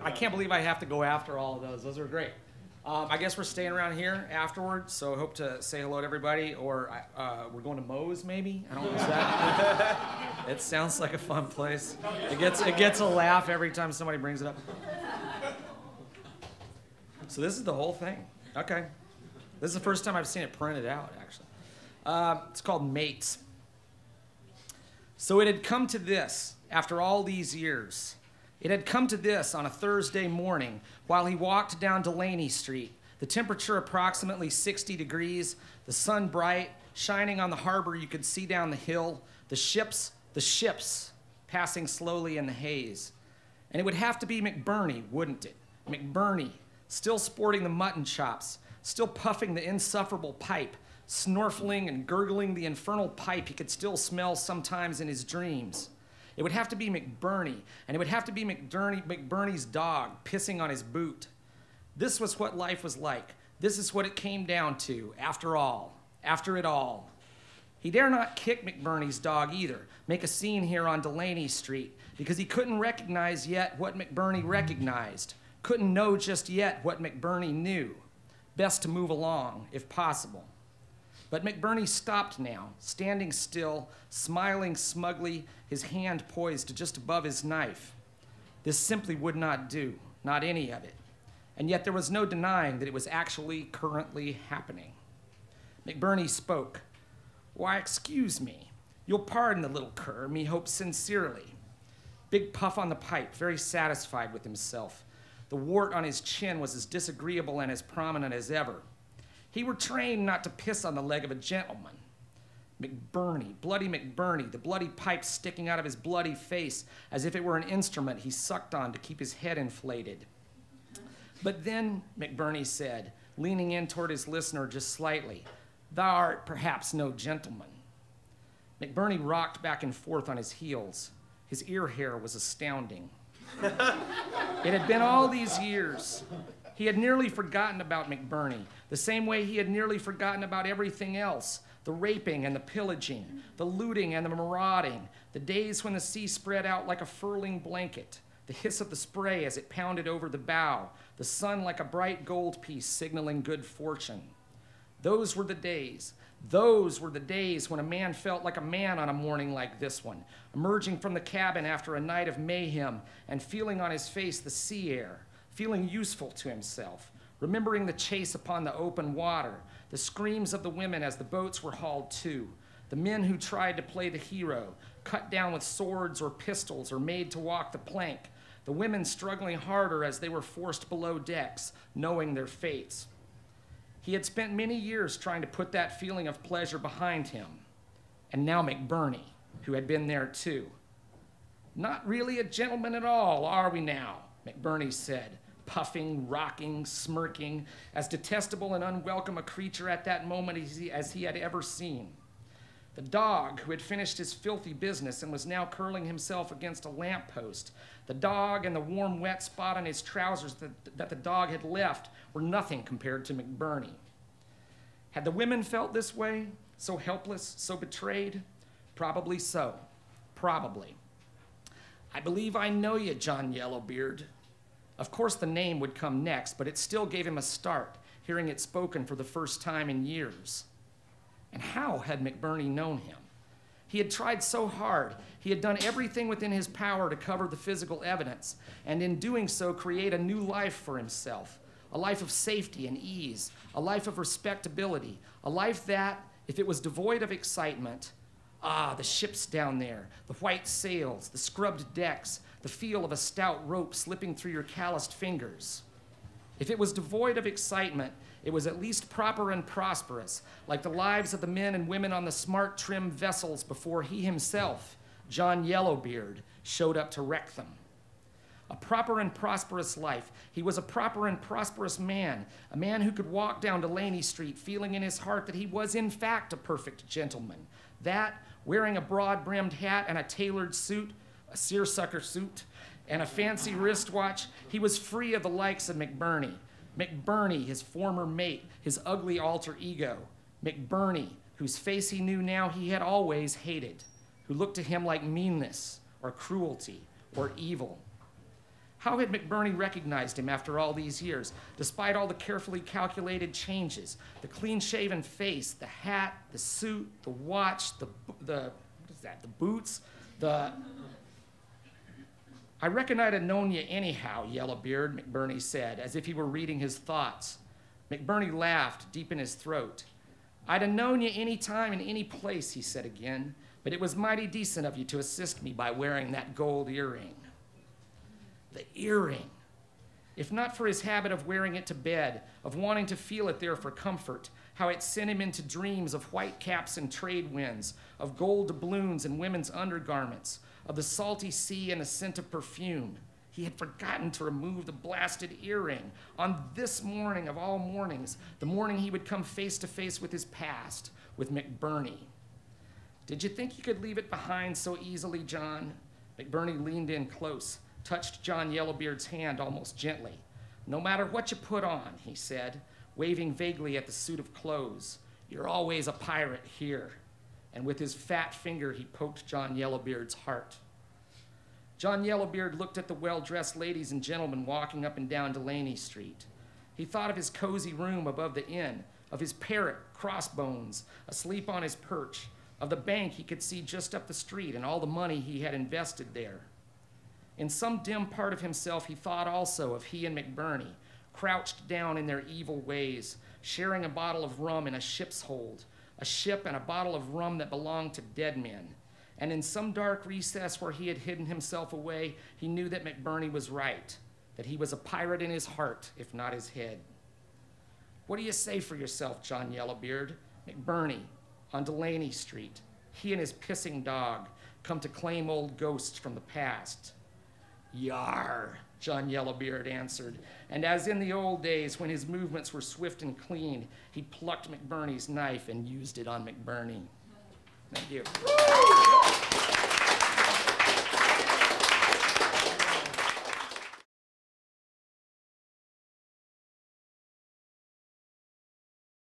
I can't believe I have to go after all of those. Those are great. I guess we're staying around here afterwards, so I hope to say hello to everybody, or we're going to Moe's maybe? I don't know. Is that? It sounds like a fun place. It gets a laugh every time somebody brings it up. So this is the whole thing. Okay. This is the first time I've seen it printed out, actually. It's called Mates. So it had come to this after all these years. It had come to this on a Thursday morning while he walked down Delaney Street, the temperature approximately 60 degrees, the sun bright, shining on the harbor you could see down the hill, the ships passing slowly in the haze. And it would have to be McBurney, wouldn't it? McBurney, still sporting the mutton chops, still puffing the insufferable pipe, snorkeling and gurgling the infernal pipe he could still smell sometimes in his dreams. It would have to be McBurney, and it would have to be McBurney's dog pissing on his boot. This was what life was like. This is what it came down to, after it all. He dare not kick McBurney's dog either, make a scene here on Delaney Street, because he couldn't recognize yet what McBurney recognized, couldn't know just yet what McBurney knew. Best to move along, if possible. But McBurney stopped now, standing still, smiling smugly, his hand poised just above his knife. This simply would not do, not any of it. And yet there was no denying that it was actually currently happening. McBurney spoke. "Why, excuse me. You'll pardon the little cur, me hope sincerely." Big puff on the pipe, very satisfied with himself. The wart on his chin was as disagreeable and as prominent as ever. He were trained not to piss on the leg of a gentleman. McBurney, bloody McBurney, the bloody pipe sticking out of his bloody face as if it were an instrument he sucked on to keep his head inflated. "But then," McBurney said, leaning in toward his listener just slightly, "thou art perhaps no gentleman." McBurney rocked back and forth on his heels. His ear hair was astounding. It had been all these years. He had nearly forgotten about McBurney, the same way he had nearly forgotten about everything else, the raping and the pillaging, the looting and the marauding, the days when the sea spread out like a furling blanket, the hiss of the spray as it pounded over the bow, the sun like a bright gold piece signaling good fortune. Those were the days. Those were the days when a man felt like a man on a morning like this one, emerging from the cabin after a night of mayhem and feeling on his face the sea air, feeling useful to himself, remembering the chase upon the open water, the screams of the women as the boats were hauled to, the men who tried to play the hero, cut down with swords or pistols or made to walk the plank, the women struggling harder as they were forced below decks, knowing their fates. He had spent many years trying to put that feeling of pleasure behind him. And now McBurney, who had been there too. "Not really a gentleman at all, are we now?" McBurney said, puffing, rocking, smirking, as detestable and unwelcome a creature at that moment as he had ever seen. The dog, who had finished his filthy business and was now curling himself against a lamppost, the dog and the warm, wet spot on his trousers that the dog had left were nothing compared to McBurney. Had the women felt this way, so helpless, so betrayed? Probably so. Probably. "I believe I know you, John Yellowbeard." Of course the name would come next, but it still gave him a start, hearing it spoken for the first time in years. And how had McBurney known him? He had tried so hard. He had done everything within his power to cover the physical evidence, and in doing so create a new life for himself, a life of safety and ease, a life of respectability, a life that, if it was devoid of excitement, the ships down there, the white sails, the scrubbed decks, the feel of a stout rope slipping through your calloused fingers. If it was devoid of excitement, it was at least proper and prosperous, like the lives of the men and women on the smart, trim vessels before he himself, John Yellowbeard, showed up to wreck them. A proper and prosperous life. He was a proper and prosperous man, a man who could walk down Delaney Street feeling in his heart that he was in fact a perfect gentleman, that, wearing a broad-brimmed hat and a tailored suit, a seersucker suit, and a fancy wristwatch, he was free of the likes of McBurney. McBurney, his former mate, his ugly alter ego. McBurney, whose face he knew now he had always hated, who looked to him like meanness or cruelty or evil. How had McBurney recognized him after all these years, despite all the carefully calculated changes? The clean-shaven face, the hat, the suit, the watch, the what is that, the boots, I reckon I'd have known you anyhow, Yellowbeard, McBurney said, as if he were reading his thoughts. McBurney laughed deep in his throat. I'd have known you any time and any place, he said again, but it was mighty decent of you to assist me by wearing that gold earring. The earring. If not for his habit of wearing it to bed, of wanting to feel it there for comfort, how it sent him into dreams of white caps and trade winds, of gold doubloons and women's undergarments, of the salty sea and a scent of perfume. He had forgotten to remove the blasted earring on this morning of all mornings, the morning he would come face to face with his past, with McBurney. Did you think you could leave it behind so easily, John? McBurney leaned in close, touched John Yellowbeard's hand almost gently. No matter what you put on, he said, waving vaguely at the suit of clothes, you're always a pirate here. And with his fat finger, he poked John Yellowbeard's heart. John Yellowbeard looked at the well-dressed ladies and gentlemen walking up and down Delaney Street. He thought of his cozy room above the inn, of his parrot, Crossbones, asleep on his perch, of the bank he could see just up the street and all the money he had invested there. In some dim part of himself, he thought also of he and McBurney, crouched down in their evil ways, sharing a bottle of rum in a ship's hold, a ship and a bottle of rum that belonged to dead men. And in some dark recess where he had hidden himself away, he knew that McBurney was right, that he was a pirate in his heart, if not his head. What do you say for yourself, John Yellowbeard? McBurney, on Delaney Street, he and his pissing dog come to claim old ghosts from the past. Yar, John Yellowbeard answered, and as in the old days when his movements were swift and clean, he plucked McBurney's knife and used it on McBurney. Thank you.